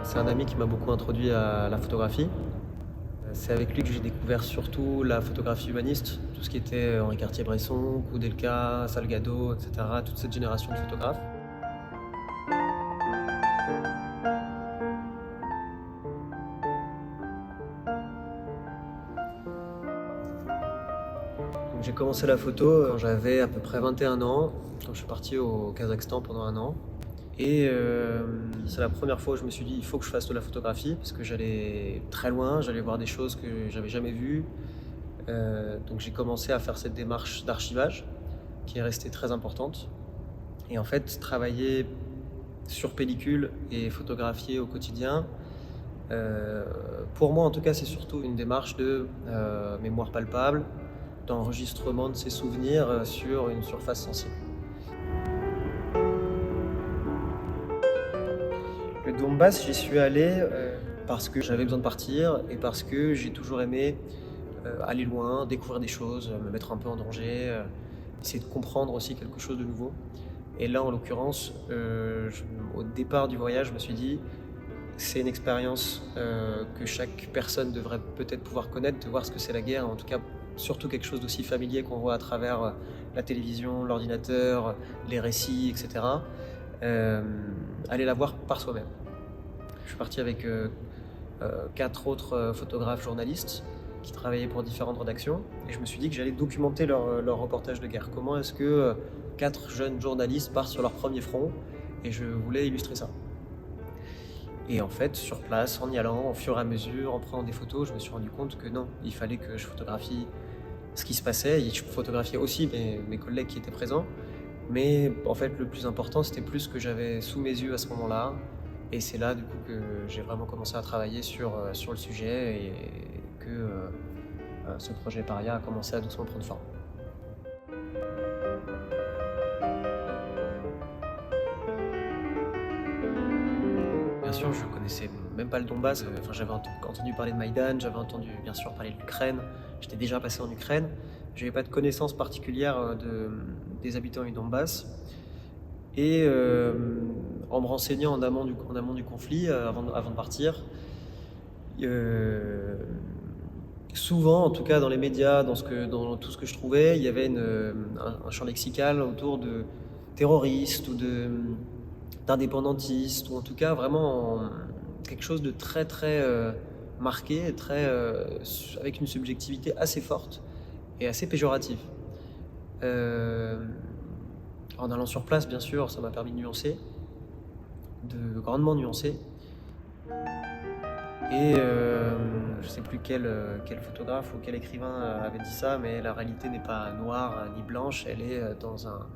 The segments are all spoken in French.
C'est un ami qui m'a beaucoup introduit à la photographie. C'est avec lui que j'ai découvert surtout la photographie humaniste, tout ce qui était Henri Cartier-Bresson, Koudelka, Salgado, etc., toute cette génération de photographes. Donc, j'ai commencé la photo quand j'avais à peu près 21 ans, quand je suis parti au Kazakhstan pendant un an. Et c'est la première fois où je me suis dit il faut que je fasse de la photographie parce que j'allais très loin, j'allais voir des choses que j'avais jamais vues. Donc j'ai commencé à faire cette démarche d'archivage qui est restée très importante. Et en fait, travailler sur pellicule et photographier au quotidien, pour moi en tout cas, c'est surtout une démarche de mémoire palpable, d'enregistrement de ses souvenirs sur une surface sensible. Le Donbass, j'y suis allé parce que j'avais besoin de partir et parce que j'ai toujours aimé aller loin, découvrir des choses, me mettre un peu en danger, essayer de comprendre aussi quelque chose de nouveau. Et là, en l'occurrence, au départ du voyage, je me suis dit, c'est une expérience que chaque personne devrait peut-être pouvoir connaître, de voir ce que c'est la guerre, en tout cas surtout quelque chose d'aussi familier qu'on voit à travers la télévision, l'ordinateur, les récits, etc. Aller la voir par soi-même. Je suis parti avec 4 autres photographes journalistes qui travaillaient pour différentes rédactions et je me suis dit que j'allais documenter leur reportage de guerre. Comment est-ce que 4 jeunes journalistes partent sur leur premier front, et je voulais illustrer ça. Et en fait, sur place, en y allant, au fur et à mesure, en prenant des photos, je me suis rendu compte que non, il fallait que je photographie ce qui se passait et je photographiais aussi mes collègues qui étaient présents. Mais en fait, le plus important, c'était plus ce que j'avais sous mes yeux à ce moment-là. Et c'est là, du coup, que j'ai vraiment commencé à travailler sur le sujet et que ce projet Paria a commencé à doucement prendre forme. Bien sûr, je connaissais même pas le Donbass. Enfin, j'avais entendu parler de Maïdan, j'avais entendu bien sûr parler de l'Ukraine. J'étais déjà passé en Ukraine. Je n'avais pas de connaissances particulières des habitants du Donbass. Et en me renseignant en amont du conflit, avant de partir, souvent, en tout cas dans les médias, dans tout ce que je trouvais, il y avait un champ lexical autour de terroristes ou d'indépendantistes, ou en tout cas vraiment quelque chose de très très marqué, avec une subjectivité assez forte et assez péjorative. En allant sur place, bien sûr, ça m'a permis de nuancer, de grandement nuancer. Et je ne sais plus quel photographe ou quel écrivain avait dit ça, mais la réalité n'est pas noire ni blanche, elle est dans un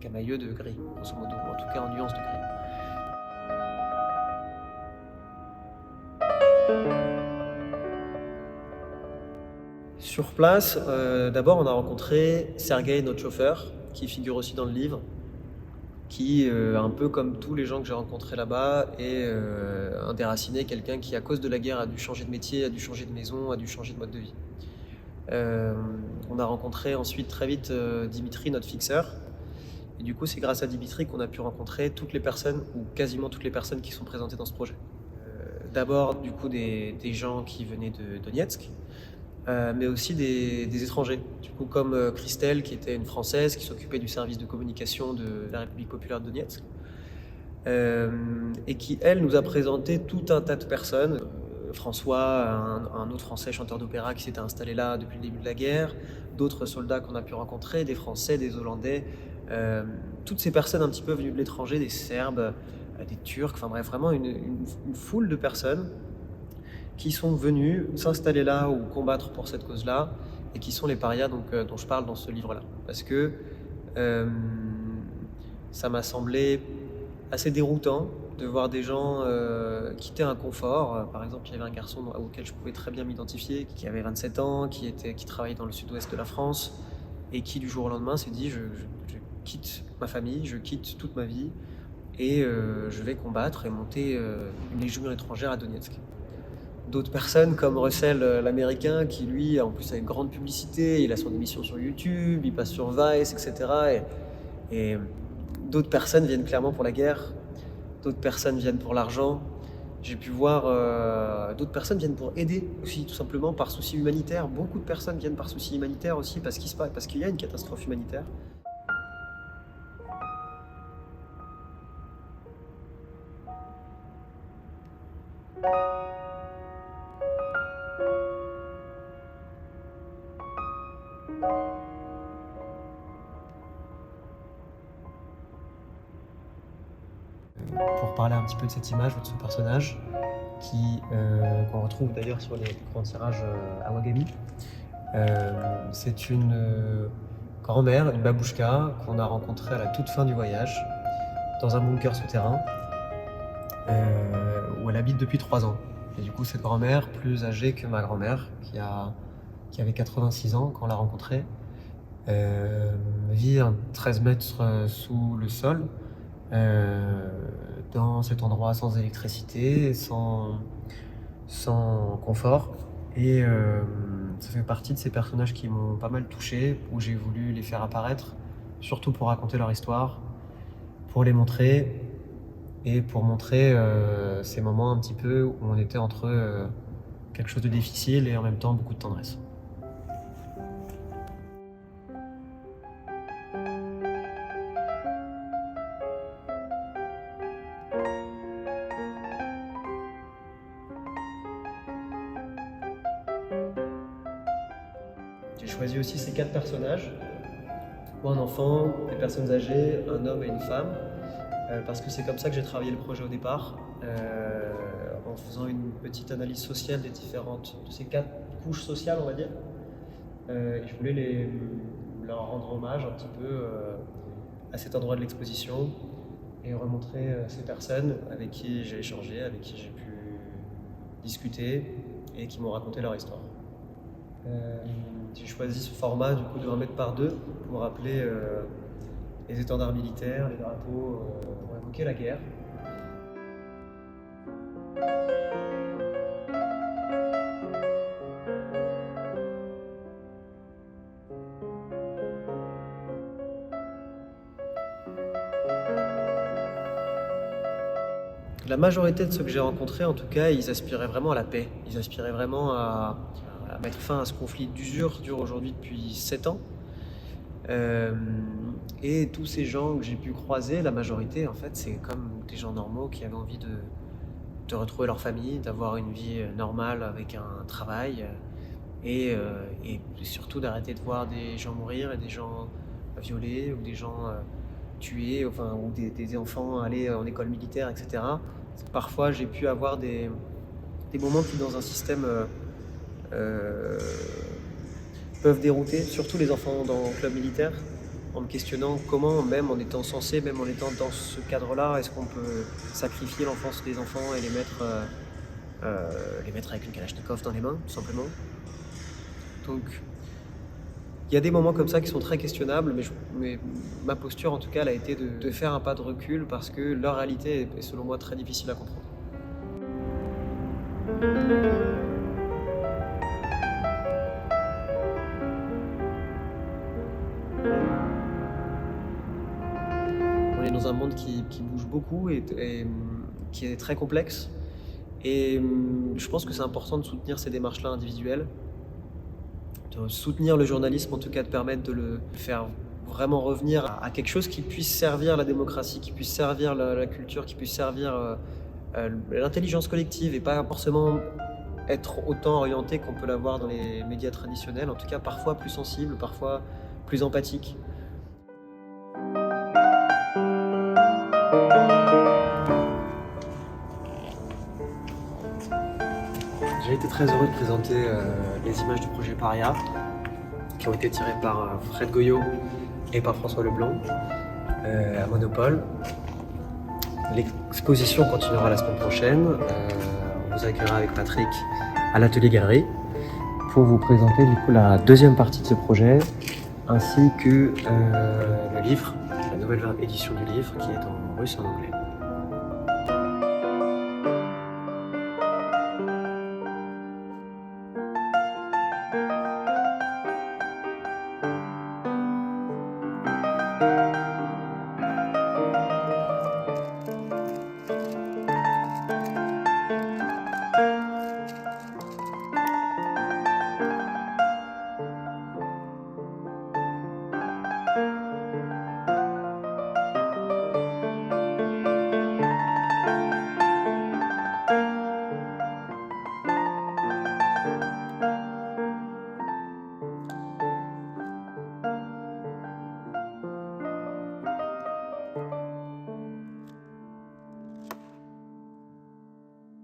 camailleux de gris, grosso modo, ou en tout cas en nuance de gris. Sur place, d'abord on a rencontré Sergueï, notre chauffeur, qui figure aussi dans le livre, qui, un peu comme tous les gens que j'ai rencontrés là-bas, est un déraciné, quelqu'un qui, à cause de la guerre, a dû changer de métier, a dû changer de maison, a dû changer de mode de vie. On a rencontré ensuite très vite Dimitri, notre fixeur. Et du coup, c'est grâce à Dimitri qu'on a pu rencontrer toutes les personnes, ou quasiment toutes les personnes qui sont présentées dans ce projet. D'abord, du coup, des gens qui venaient de Donetsk, mais aussi des étrangers. Du coup, comme Christelle, qui était une Française, qui s'occupait du service de communication de la République populaire de Donetsk, et qui, elle, nous a présenté tout un tas de personnes. François, un autre Français chanteur d'opéra qui s'était installé là depuis le début de la guerre, d'autres soldats qu'on a pu rencontrer, des Français, des Hollandais, toutes ces personnes un petit peu venues de l'étranger, des Serbes, des Turcs, enfin bref, vraiment une foule de personnes qui sont venus s'installer là ou combattre pour cette cause-là, et qui sont les parias dont je parle dans ce livre-là. Parce que ça m'a semblé assez déroutant de voir des gens quitter un confort. Par exemple, il y avait un garçon auquel je pouvais très bien m'identifier, qui avait 27 ans, qui travaillait dans le sud-ouest de la France, et qui du jour au lendemain s'est dit je quitte ma famille, je quitte toute ma vie, et je vais combattre et monter une légion étrangère à Donetsk. D'autres personnes comme Russell, l'américain, qui lui, en plus a une grande publicité, il a son émission sur YouTube, il passe sur Vice, etc. Et d'autres personnes viennent clairement pour la guerre, d'autres personnes viennent pour l'argent. J'ai pu voir d'autres personnes viennent pour aider aussi, tout simplement par souci humanitaire. Beaucoup de personnes viennent par souci humanitaire aussi, parce qu'il y a une catastrophe humanitaire. Pour parler un petit peu de cette image ou de ce personnage, qu'on retrouve d'ailleurs sur les grands tirages à Wagami. C'est une grand-mère, une babouchka, qu'on a rencontrée à la toute fin du voyage, dans un bunker souterrain, où elle habite depuis 3 ans. Et du coup, cette grand-mère, plus âgée que ma grand-mère, qui avait 86 ans quand on l'a rencontrée, vit à 13 mètres sous le sol, dans cet endroit sans électricité, sans confort. Et ça fait partie de ces personnages qui m'ont pas mal touché, où j'ai voulu les faire apparaître, surtout pour raconter leur histoire, pour les montrer, et pour montrer ces moments un petit peu où on était entre quelque chose de difficile et en même temps beaucoup de tendresse. J'ai choisi aussi ces 4 personnages, un enfant, des personnes âgées, un homme et une femme, parce que c'est comme ça que j'ai travaillé le projet au départ, en faisant une petite analyse sociale de ces 4 couches sociales, on va dire. Et je voulais leur rendre hommage un petit peu à cet endroit de l'exposition, et remontrer ces personnes avec qui j'ai échangé, avec qui j'ai pu discuter et qui m'ont raconté leur histoire. J'ai choisi ce format du coup de 1 mètre par 2 pour rappeler les étendards militaires, les drapeaux pour évoquer la guerre. La majorité de ceux que j'ai rencontrés, en tout cas, ils aspiraient vraiment à la paix. Ils aspiraient vraiment à mettre fin à ce conflit d'usure qui dure aujourd'hui depuis 7 ans. Et tous ces gens que j'ai pu croiser, la majorité, en fait, c'est comme des gens normaux qui avaient envie de retrouver leur famille, d'avoir une vie normale avec un travail, et surtout d'arrêter de voir des gens mourir et des gens violés ou des gens tués, enfin, ou des enfants aller en école militaire, etc. Parfois, j'ai pu avoir des moments qui, dans un système, peuvent dérouter, surtout les enfants dans le club militaire, en me questionnant comment, même en étant censé, même en étant dans ce cadre-là, est-ce qu'on peut sacrifier l'enfance des enfants et les mettre avec une Kalachnikov dans les mains, tout simplement. Donc, il y a des moments comme ça qui sont très questionnables, mais ma posture, en tout cas, elle a été de faire un pas de recul, parce que leur réalité est, selon moi, très difficile à comprendre. On est dans un monde qui bouge beaucoup et qui est très complexe. Et je pense que c'est important de soutenir ces démarches-là individuelles, de soutenir le journalisme, en tout cas de permettre de le faire vraiment revenir à quelque chose qui puisse servir la démocratie, qui puisse servir la culture, qui puisse servir l'intelligence collective, et pas forcément être autant orienté qu'on peut l'avoir dans les médias traditionnels, en tout cas parfois plus sensible, parfois plus empathique. J'ai très heureux de présenter les images du projet Paria qui ont été tirées par Fred Goyot et par François Leblanc à Monopole. L'exposition continuera la semaine prochaine. On vous accueillera avec Patrick à l'atelier galerie pour vous présenter du coup la deuxième partie de ce projet ainsi que le livre, la nouvelle édition du livre qui est en russe et en anglais.